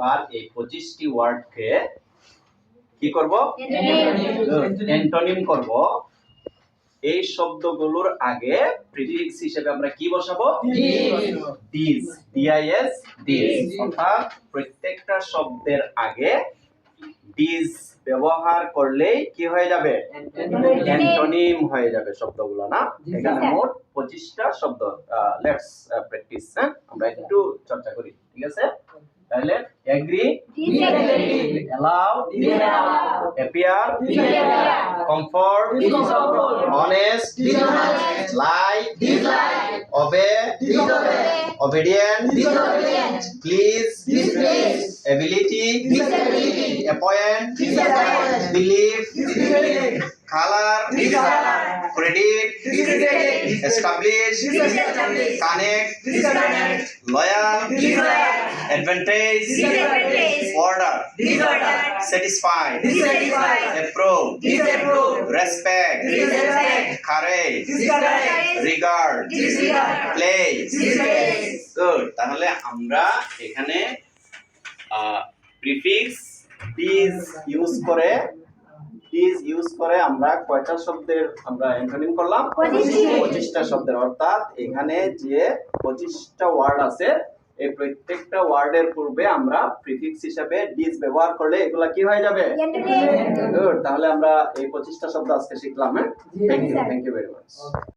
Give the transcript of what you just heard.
এবার এই 25টি ওয়ার্ডকে কি করব? অ্যান্টোনিম করব। এই শব্দগুলোর আগে প্রিফিক্স হিসেবে আমরা কি বসাবো? This, DIS, this. অর্থাৎ প্রত্যেকটা শব্দের আগে দিস ব্যবহার করলেই কি হয়ে যাবে? অ্যান্টোনিম হয়ে যাবে শব্দগুলো, না? এখানে মোট 25টা শব্দ। Let's practice. আমরা একটু চর্চা করি, ঠিক আছে? তাহলে agri, disagree, allow, appear, comfort, honest, like, obey, obedient, please, ability, appoint, believe, color, credit, establish, connect, loyal, advantage, order, satisfy, approve, respect, courage, regard, play. Good. তাহলে আমরা এখানে প্রিফিক্স দিস ইউজ করে আমরা কয়টা শব্দের আমরা অ্যান্টোনিম করলাম? 25টা শব্দের। অর্থাৎ এখানে যে 25টা ওয়ার্ড আছে, এই প্রত্যেকটা ওয়ার্ডের পূর্বে আমরা প্রিফিক্স হিসেবে দিস ব্যবহার করলে এগুলা কি হয়ে যাবে? গুড। তাহলে আমরা এই 25টা শব্দ আজকে শিখলাম। Thank you very much.